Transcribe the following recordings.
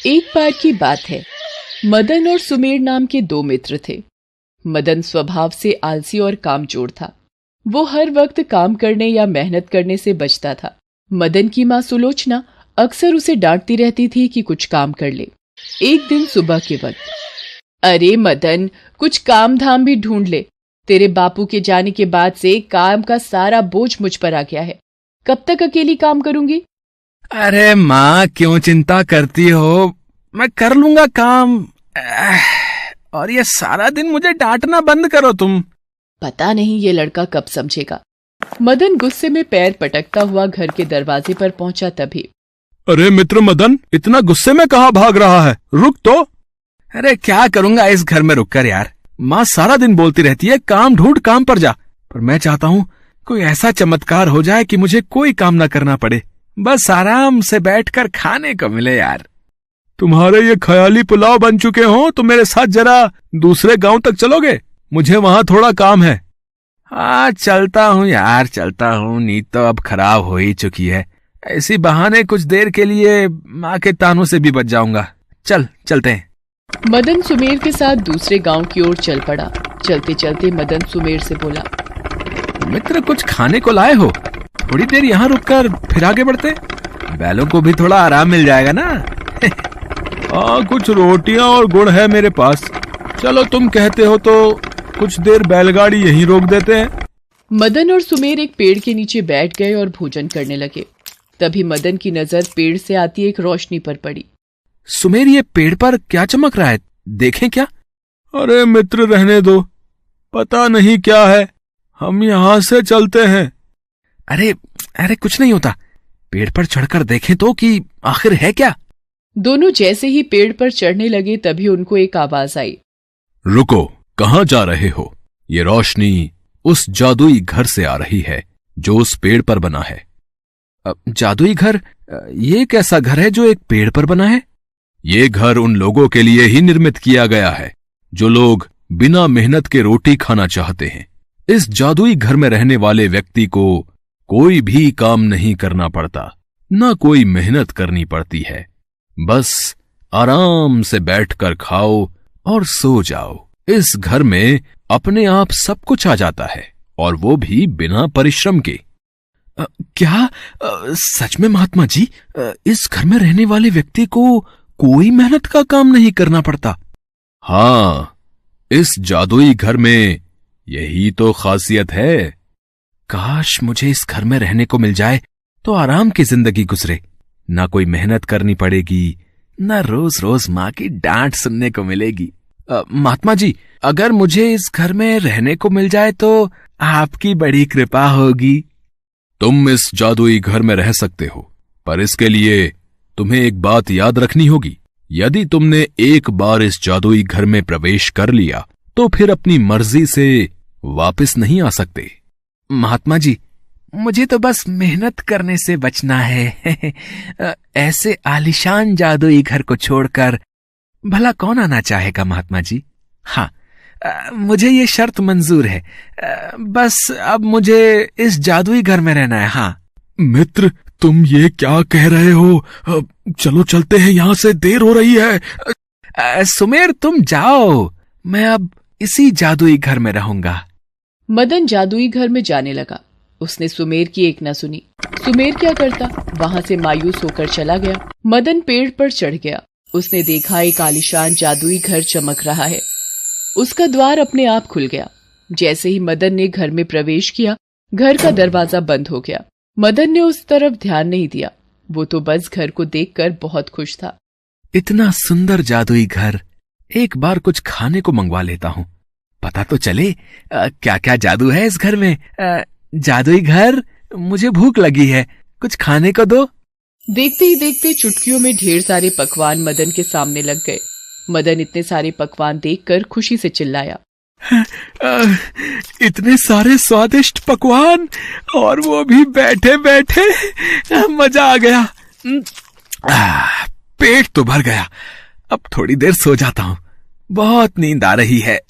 एक बार की बात है, मदन और सुमेर नाम के दो मित्र थे। मदन स्वभाव से आलसी और कामचोर था। वो हर वक्त काम करने या मेहनत करने से बचता था। मदन की माँ सुलोचना अक्सर उसे डांटती रहती थी कि कुछ काम कर ले। एक दिन सुबह के वक्त, अरे मदन, कुछ काम धाम भी ढूंढ ले। तेरे बापू के जाने के बाद से काम का सारा बोझ मुझ पर आ गया है। कब तक अकेली काम करूंगी? अरे माँ, क्यों चिंता करती हो? मैं कर लूंगा काम। और ये सारा दिन मुझे डांटना बंद करो तुम। पता नहीं ये लड़का कब समझेगा। मदन गुस्से में पैर पटकता हुआ घर के दरवाजे पर पहुंचा तभी, अरे मित्र मदन, इतना गुस्से में कहाँ भाग रहा है? रुक तो। अरे क्या करूंगा इस घर में रुककर यार। माँ सारा दिन बोलती रहती है काम ढूंढ, काम पर जा। पर मैं चाहता हूँ कोई ऐसा चमत्कार हो जाए कि मुझे कोई काम ना करना पड़े, बस आराम से बैठकर खाने को मिले यार। तुम्हारे ये ख्याली पुलाव बन चुके हो तो मेरे साथ जरा दूसरे गांव तक चलोगे? मुझे वहां थोड़ा काम है। हाँ चलता हूँ यार, चलता हूँ। नींद तो अब खराब हो ही चुकी है। ऐसी बहाने कुछ देर के लिए माँ के तानों से भी बच जाऊंगा। चलते हैं। मदन सुमेर के साथ दूसरे गांव की ओर चल पड़ा। चलते चलते मदन सुमेर से बोला, मित्र कुछ खाने को लाए हो? थोड़ी देर यहाँ रुककर फिर आगे बढ़ते, बैलों को भी थोड़ा आराम मिल जाएगा ना। हाँ, कुछ रोटियां और गुड़ है मेरे पास। चलो तुम कहते हो तो कुछ देर बैलगाड़ी यहीं रोक देते हैं। मदन और सुमेर एक पेड़ के नीचे बैठ गए और भोजन करने लगे। तभी मदन की नजर पेड़ से आती एक रोशनी पर पड़ी। सुमेर, ये पेड़ पर क्या चमक रहा है, देखें क्या? अरे मित्र रहने दो, पता नहीं क्या है, हम यहाँ से चलते हैं। अरे कुछ नहीं होता, पेड़ पर चढ़कर देखें तो कि आखिर है क्या। दोनों जैसे ही पेड़ पर चढ़ने लगे तभी उनको एक आवाज आई, रुको, कहाँ जा रहे हो? ये रोशनी उस जादुई घर से आ रही है जो उस पेड़ पर बना है। जादुई घर? ये कैसा घर है जो एक पेड़ पर बना है? ये घर उन लोगों के लिए ही निर्मित किया गया है जो लोग बिना मेहनत के रोटी खाना चाहते हैं। इस जादुई घर में रहने वाले व्यक्ति को कोई भी काम नहीं करना पड़ता, ना कोई मेहनत करनी पड़ती है। बस आराम से बैठकर खाओ और सो जाओ। इस घर में अपने आप सब कुछ आ जाता है, और वो भी बिना परिश्रम के। क्या सच में महात्मा जी, इस घर में रहने वाले व्यक्ति को कोई मेहनत का काम नहीं करना पड़ता? हाँ, इस जादुई घर में यही तो खासियत है। काश मुझे इस घर में रहने को मिल जाए तो आराम की जिंदगी गुजरे, ना कोई मेहनत करनी पड़ेगी, ना रोज रोज माँ की डांट सुनने को मिलेगी। महात्मा जी, अगर मुझे इस घर में रहने को मिल जाए तो आपकी बड़ी कृपा होगी। तुम इस जादुई घर में रह सकते हो, पर इसके लिए तुम्हें एक बात याद रखनी होगी। यदि तुमने एक बार इस जादुई घर में प्रवेश कर लिया तो फिर अपनी मर्जी से वापस नहीं आ सकते। महात्मा जी, मुझे तो बस मेहनत करने से बचना है। ऐसे आलीशान जादुई घर को छोड़कर भला कौन आना चाहेगा महात्मा जी? हाँ, मुझे ये शर्त मंजूर है। बस अब मुझे इस जादुई घर में रहना है। हाँ मित्र, तुम ये क्या कह रहे हो? चलो चलते हैं, यहाँ से देर हो रही है। सुमेर तुम जाओ, मैं अब इसी जादुई घर में रहूंगा। मदन जादुई घर में जाने लगा। उसने सुमेर की एक न सुनी। सुमेर क्या करता, वहां से मायूस होकर चला गया। मदन पेड़ पर चढ़ गया। उसने देखा एक आलीशान जादुई घर चमक रहा है। उसका द्वार अपने आप खुल गया। जैसे ही मदन ने घर में प्रवेश किया, घर का दरवाजा बंद हो गया। मदन ने उस तरफ ध्यान नहीं दिया। वो तो बस घर को देखकर बहुत खुश था। इतना सुंदर जादुई घर, एक बार कुछ खाने को मंगवा लेता हूँ, पता तो चले क्या क्या जादू है इस घर में। जादुई घर, मुझे भूख लगी है, कुछ खाने को दो। देखते ही देखते चुटकियों में ढेर सारे पकवान मदन के सामने लग गए। मदन इतने सारे पकवान देखकर खुशी से चिल्लाया, इतने सारे स्वादिष्ट पकवान, और वो भी बैठे बैठे, मजा आ गया। पेट तो भर गया, अब थोड़ी देर सो जाता हूँ, बहुत नींद आ रही है।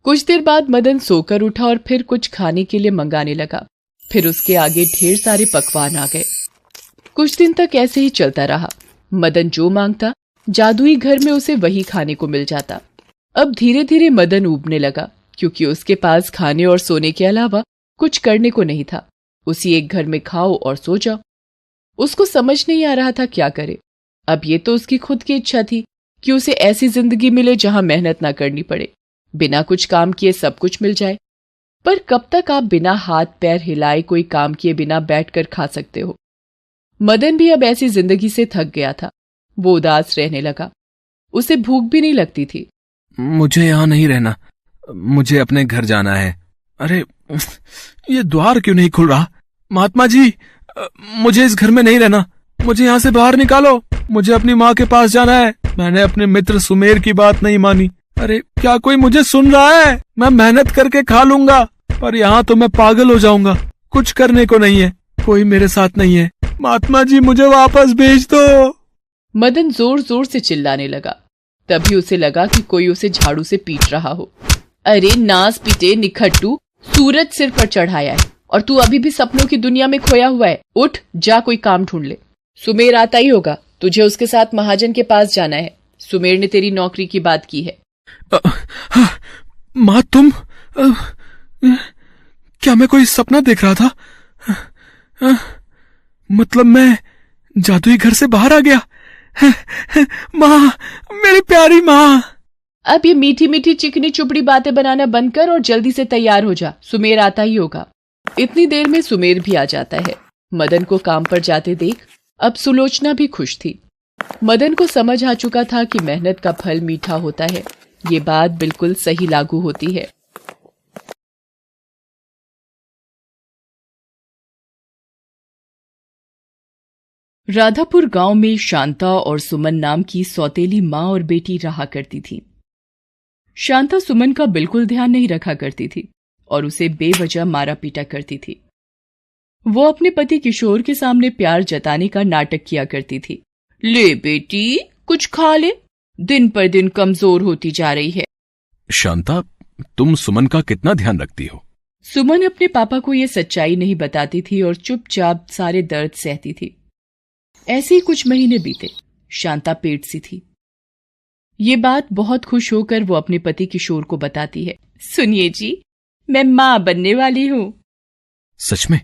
कुछ देर बाद मदन सोकर उठा और फिर कुछ खाने के लिए मंगाने लगा। फिर उसके आगे ढेर सारे पकवान आ गए। कुछ दिन तक ऐसे ही चलता रहा। मदन जो मांगता जादुई घर में उसे वही खाने को मिल जाता। अब धीरे धीरे मदन ऊबने लगा, क्योंकि उसके पास खाने और सोने के अलावा कुछ करने को नहीं था। उसी एक घर में खाओ और सो जाओ। उसको समझ नहीं आ रहा था क्या करे। अब ये तो उसकी खुद की इच्छा थी कि उसे ऐसी जिंदगी मिले जहां मेहनत ना करनी पड़े, बिना कुछ काम किए सब कुछ मिल जाए। पर कब तक आप बिना हाथ पैर हिलाए कोई काम किए बिना बैठकर खा सकते हो? मदन भी अब ऐसी जिंदगी से थक गया था। वो उदास रहने लगा। उसे भूख भी नहीं लगती थी। मुझे यहां नहीं रहना, मुझे अपने घर जाना है। अरे ये द्वार क्यों नहीं खुल रहा? महात्मा जी, मुझे इस घर में नहीं रहना, मुझे यहाँ से बाहर निकालो। मुझे अपनी माँ के पास जाना है। मैंने अपने मित्र सुमेर की बात नहीं मानी। अरे क्या कोई मुझे सुन रहा है? मैं मेहनत करके खा लूंगा, पर यहाँ तो मैं पागल हो जाऊंगा। कुछ करने को नहीं है, कोई मेरे साथ नहीं है। महात्मा जी मुझे वापस भेज दो। मदन जोर जोर से चिल्लाने लगा। तभी उसे लगा कि कोई उसे झाड़ू से पीट रहा हो। अरे नास पीटे निखट्टू, सूरज सिर पर चढ़ाया है और तू अभी भी सपनों की दुनिया में खोया हुआ है। उठ, जा कोई काम ढूंढ ले। सुमेर आता ही होगा, तुझे उसके साथ महाजन के पास जाना है। सुमेर ने तेरी नौकरी की बात की है। माँ तुम, क्या मैं कोई सपना देख रहा था? मतलब मैं जादुई घर से बाहर आ गया? माँ, मेरी प्यारी माँ। अब ये मीठी मीठी चिकनी चुपड़ी बातें बनाना बंद कर और जल्दी से तैयार हो जा। सुमेर आता ही होगा। इतनी देर में सुमेर भी आ जाता है। मदन को काम पर जाते देख अब सुलोचना भी खुश थी। मदन को समझ आ चुका था कि मेहनत का फल मीठा होता है। ये बात बिल्कुल सही लागू होती है। राधापुर गांव में शांता और सुमन नाम की सौतेली माँ और बेटी रहा करती थी। शांता सुमन का बिल्कुल ध्यान नहीं रखा करती थी और उसे बेवजह मारा पीटा करती थी। वो अपने पति किशोर के सामने प्यार जताने का नाटक किया करती थी। ले बेटी, कुछ खा ले, दिन पर दिन कमजोर होती जा रही है। शांता, तुम सुमन का कितना ध्यान रखती हो? सुमन अपने पापा को ये सच्चाई नहीं बताती थी और चुपचाप सारे दर्द सहती थी। ऐसे ही कुछ महीने बीते। शांता पेट सी थी। ये बात बहुत खुश होकर वो अपने पति किशोर को बताती है। सुनिए जी, मैं मां बनने वाली हूं। सच में?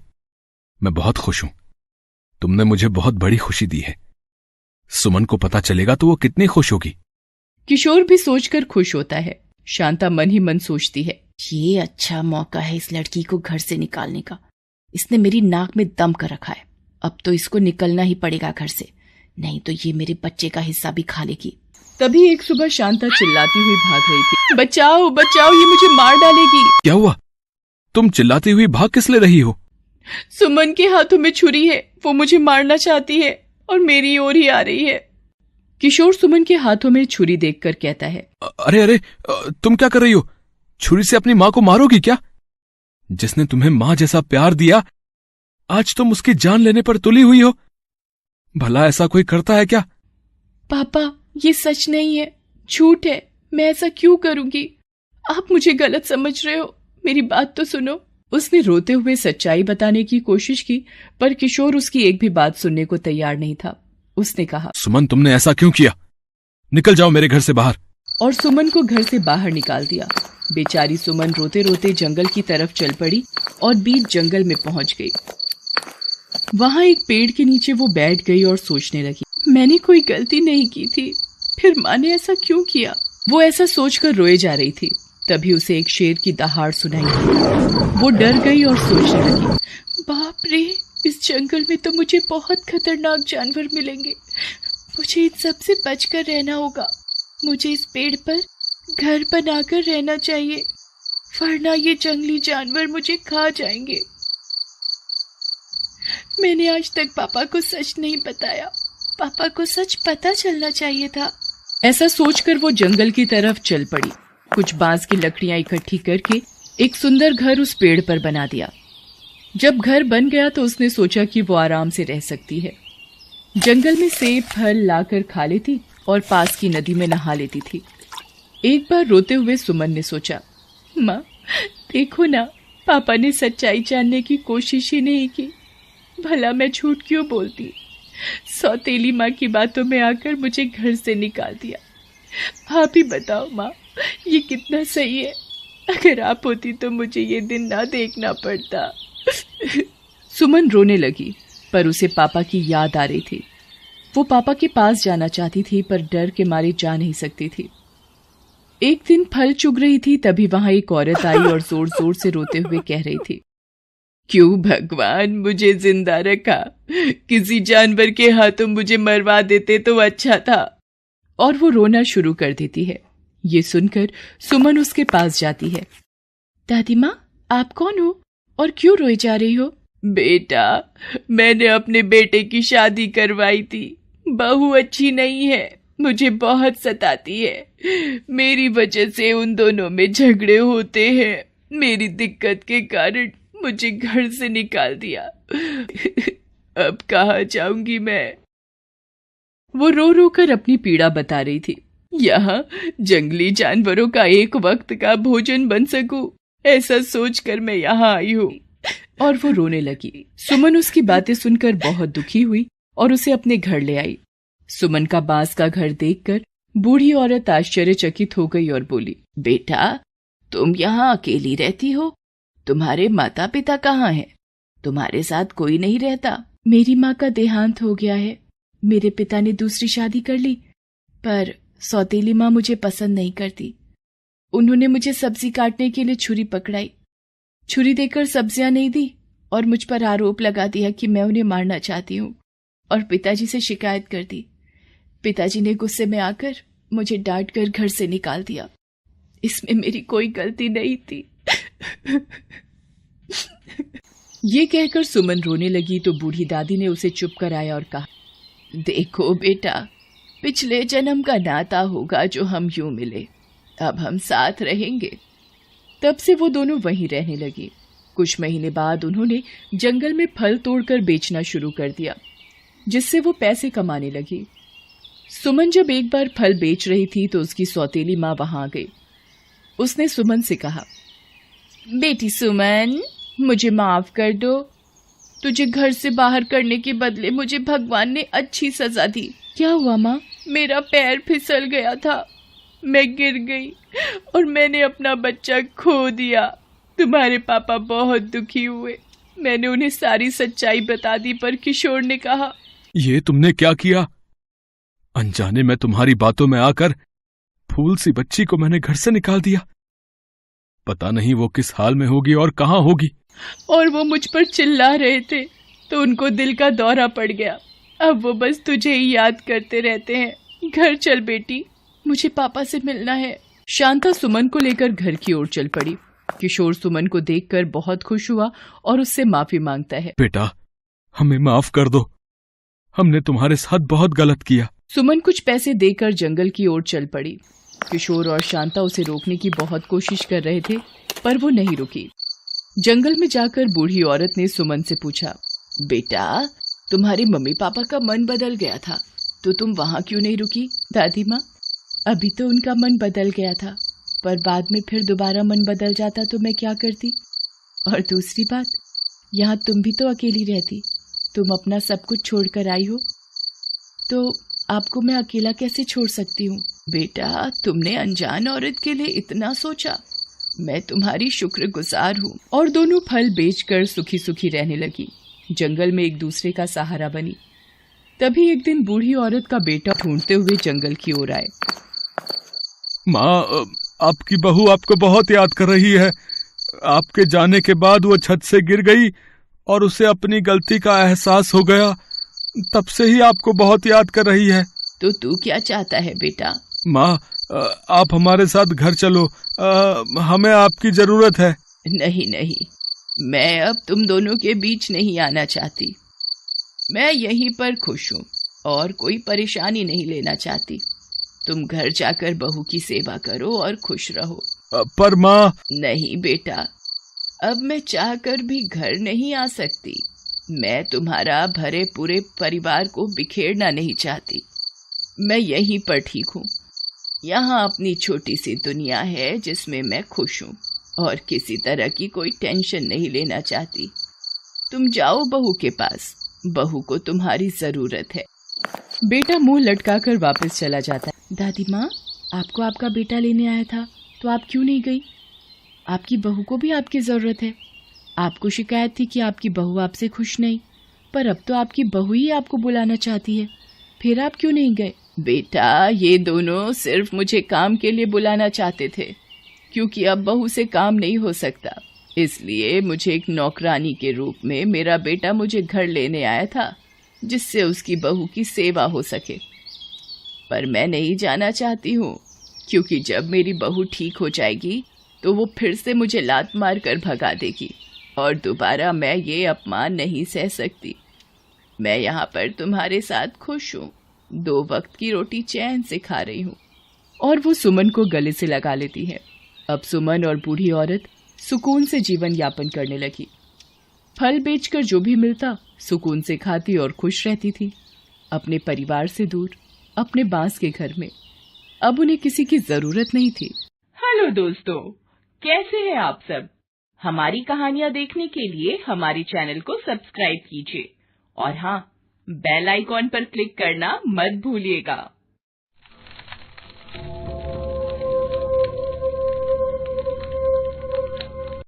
मैं बहुत खुश हूं। तुमने मुझे बहुत बड़ी खुशी दी है। सुमन को पता चलेगा तो वो कितनी खुश होगी। किशोर भी सोचकर खुश होता है। शांता मन ही मन सोचती है, ये अच्छा मौका है इस लड़की को घर से निकालने का। इसने मेरी नाक में दम कर रखा है। अब तो इसको निकलना ही पड़ेगा घर से, नहीं तो ये मेरे बच्चे का हिस्सा भी खा लेगी। तभी एक सुबह शांता चिल्लाती हुई भाग रही थी। बचाओ बचाओ, ये मुझे मार डालेगी। क्या हुआ? तुम चिल्लाती हुई भाग किस ले रही हो? सुमन के हाथों में छुरी है, वो मुझे मारना चाहती है और मेरी ओर ही आ रही है। किशोर सुमन के हाथों में छुरी देखकर कहता है, अरे अरे, तुम क्या कर रही हो? छुरी से अपनी माँ को मारोगी क्या? जिसने तुम्हें माँ जैसा प्यार दिया, आज तुम उसकी जान लेने पर तुली हुई हो। भला ऐसा कोई करता है क्या? पापा, ये सच नहीं है, झूठ है। मैं ऐसा क्यों करूंगी? आप मुझे गलत समझ रहे हो, मेरी बात तो सुनो। उसने रोते हुए सच्चाई बताने की कोशिश की, पर किशोर उसकी एक भी बात सुनने को तैयार नहीं था। उसने कहा, सुमन, तुमने ऐसा क्यों किया? निकल जाओ मेरे घर से बाहर। और सुमन को घर से बाहर निकाल दिया। बेचारी सुमन रोते रोते जंगल की तरफ चल पड़ी और बीच जंगल में पहुंच गई। वहां एक पेड़ के नीचे वो बैठ गई और सोचने लगी, मैंने कोई गलती नहीं की थी, फिर माँ ने ऐसा क्यों किया? वो ऐसा सोचकर रोए जा रही थी। तभी उसे एक शेर की दहाड़ सुनाई दी। वो डर गई और सोचने लगी, बाप रे, इस जंगल में तो मुझे बहुत खतरनाक जानवर मिलेंगे। मुझे इन सब से बचकर रहना होगा। मुझे इस पेड़ पर घर बनाकर रहना चाहिए, वरना ये जंगली जानवर मुझे खा जाएंगे। मैंने आज तक पापा को सच नहीं बताया, पापा को सच पता चलना चाहिए था। ऐसा सोचकर वो जंगल की तरफ चल पड़ी। कुछ बांस की लकड़ियां इकट्ठी करके एक सुंदर घर उस पेड़ पर बना दिया। जब घर बन गया तो उसने सोचा कि वो आराम से रह सकती है। जंगल में सेब फल लाकर खा लेती और पास की नदी में नहा लेती थी। एक बार रोते हुए सुमन ने सोचा, माँ देखो ना, पापा ने सच्चाई जानने की कोशिश ही नहीं की। भला मैं झूठ क्यों बोलती? सौतेली माँ की बातों में आकर मुझे घर से निकाल दिया। आप ही बताओ माँ, ये कितना सही है? अगर आप होती तो मुझे ये दिन ना देखना पड़ता। सुमन रोने लगी, पर उसे पापा की याद आ रही थी। वो पापा के पास जाना चाहती थी, पर डर के मारे जा नहीं सकती थी। एक दिन फल चुग रही थी, तभी वहां एक औरत आई और जोर जोर से रोते हुए कह रही थी, क्यों भगवान मुझे जिंदा रखा? किसी जानवर के हाथों मुझे मरवा देते तो अच्छा था। और वो रोना शुरू कर देती है। ये सुनकर सुमन उसके पास जाती है। दादी माँ, आप कौन हो और क्यों रोई जा रही हो? बेटा, मैंने अपने बेटे की शादी करवाई थी। बहू अच्छी नहीं है, मुझे बहुत सताती है। मेरी वजह से उन दोनों में झगड़े होते हैं। मेरी दिक्कत के कारण मुझे घर से निकाल दिया। अब कहाँ जाऊंगी मैं? वो रो रो कर अपनी पीड़ा बता रही थी। यहाँ जंगली जानवरों का एक वक्त का भोजन बन सकूं, ऐसा सोचकर मैं यहाँ आई हूँ। और वो रोने लगी। सुमन उसकी बातें सुनकर बहुत दुखी हुई और उसे अपने घर ले आई। सुमन का बांस का घर देखकर बूढ़ी औरत आश्चर्यचकित हो गई और बोली, बेटा, तुम यहाँ अकेली रहती हो? तुम्हारे माता पिता कहाँ हैं? तुम्हारे साथ कोई नहीं रहता? मेरी माँ का देहांत हो गया है। मेरे पिता ने दूसरी शादी कर ली, पर सौतेली माँ मुझे पसंद नहीं करती। उन्होंने मुझे सब्जी काटने के लिए छुरी पकड़ाई। छुरी देकर सब्जियां नहीं दी और मुझ पर आरोप लगा दिया कि मैं उन्हें मारना चाहती हूँ और पिताजी से शिकायत कर दी। पिताजी ने गुस्से में आकर मुझे डांट कर घर से निकाल दिया। इसमें मेरी कोई गलती नहीं थी। ये कहकर सुमन रोने लगी तो बूढ़ी दादी ने उसे चुप कराया और कहा, देखो बेटा, पिछले जन्म का नाता होगा जो हम यूं मिले। अब हम साथ रहेंगे। तब से वो दोनों वहीं रहने लगे। कुछ महीने बाद उन्होंने जंगल में फल तोड़कर बेचना शुरू कर दिया, जिससे वो पैसे कमाने लगी। सुमन जब एक बार फल बेच रही थी तो उसकी सौतेली माँ वहां आ गई। उसने सुमन से कहा, बेटी सुमन, मुझे माफ कर दो। तुझे घर से बाहर करने के बदले मुझे भगवान ने अच्छी सजा दी। क्या हुआ माँ? मेरा पैर फिसल गया था, मैं गिर गई और मैंने अपना बच्चा खो दिया। तुम्हारे पापा बहुत दुखी हुए। मैंने उन्हें सारी सच्चाई बता दी, पर किशोर ने कहा, ये तुमने क्या किया? अनजाने में तुम्हारी बातों में आकर फूल सी बच्ची को मैंने घर से निकाल दिया। पता नहीं वो किस हाल में होगी और कहाँ होगी। और वो मुझ पर चिल्ला रहे थे तो उनको दिल का दौरा पड़ गया। अब वो बस तुझे ही याद करते रहते हैं। घर चल बेटी, मुझे पापा से मिलना है। शांता सुमन को लेकर घर की ओर चल पड़ी। किशोर सुमन को देखकर बहुत खुश हुआ और उससे माफी मांगता है। बेटा, हमें माफ कर दो, हमने तुम्हारे साथ बहुत गलत किया। सुमन कुछ पैसे देकर जंगल की ओर चल पड़ी। किशोर और शांता उसे रोकने की बहुत कोशिश कर रहे थे, पर वो नहीं रुकी। जंगल में जाकर बूढ़ी औरत ने सुमन से पूछा, बेटा, तुम्हारे मम्मी पापा का मन बदल गया था तो तुम वहां क्यों नहीं रुकी? दादी माँ, अभी तो उनका मन बदल गया था, पर बाद में फिर दोबारा मन बदल जाता तो मैं क्या करती? और दूसरी बात, यहाँ तुम भी तो अकेली रहती। तुम अपना सब कुछ छोड़कर आई हो, तो आपको मैं अकेला कैसे छोड़ सकती हूँ? बेटा, तुमने अनजान औरत के लिए इतना सोचा, मैं तुम्हारी शुक्रगुजार हूँ। और दोनों फल बेचकर सुखी सुखी रहने लगी। जंगल में एक दूसरे का सहारा बनी। तभी एक दिन बूढ़ी औरत का बेटा ढूंढते हुए जंगल की ओर आए। माँ, आपकी बहू आपको बहुत याद कर रही है। आपके जाने के बाद वो छत से गिर गई और उसे अपनी गलती का एहसास हो गया। तब से ही आपको बहुत याद कर रही है। तो तू क्या चाहता है बेटा? माँ, आप हमारे साथ घर चलो, हमें आपकी जरूरत है। नहीं नहीं, मैं अब तुम दोनों के बीच नहीं आना चाहती। मैं यहीं पर खुश हूँ और कोई परेशानी नहीं लेना चाहती। तुम घर जाकर बहू की सेवा करो और खुश रहो। पर माँ। नहीं बेटा, अब मैं चाहकर भी घर नहीं आ सकती। मैं तुम्हारा भरे पूरे परिवार को बिखेरना नहीं चाहती। मैं यहीं पर ठीक हूँ। यहाँ अपनी छोटी सी दुनिया है जिसमें मैं खुश हूँ और किसी तरह की कोई टेंशन नहीं लेना चाहती। तुम जाओ बहू के पास बहू को तुम्हारी जरूरत है। बेटा मुंह लटकाकर वापस चला जाता है। दादी माँ, आपको आपका बेटा लेने आया था तो आप क्यों नहीं गई? आपकी बहू को भी आपकी जरूरत है। आपको शिकायत थी कि आपकी बहू आपसे खुश नहीं, पर अब तो आपकी बहू ही आपको बुलाना चाहती है, फिर आप क्यों नहीं गए? बेटा, ये दोनों सिर्फ मुझे काम के लिए बुलाना चाहते थे, क्योंकि अब बहू से काम नहीं हो सकता, इसलिए मुझे एक नौकरानी के रूप में मेरा बेटा मुझे घर लेने आया था, जिससे उसकी बहू की सेवा हो सके। पर मैं नहीं जाना चाहती हूँ, क्योंकि जब मेरी बहू ठीक हो जाएगी तो वो फिर से मुझे लात मार कर भगा देगी और दोबारा मैं ये अपमान नहीं सह सकती। मैं यहाँ पर तुम्हारे साथ खुश हूँ, 2 वक्त की रोटी चैन से खा रही हूँ। और वो सुमन को गले से लगा लेती है। अब सुमन और बूढ़ी औरत सुकून से जीवन यापन करने लगी। फल बेचकर जो भी मिलता सुकून से खाती और खुश रहती थी, अपने परिवार से दूर, अपने बांस के घर में। अब उन्हें किसी की जरूरत नहीं थी। हेलो दोस्तों, कैसे हैं आप सब? हमारी कहानियां देखने के लिए हमारे चैनल को सब्सक्राइब कीजिए और हाँ, बेल आइकॉन पर क्लिक करना मत भूलिएगा।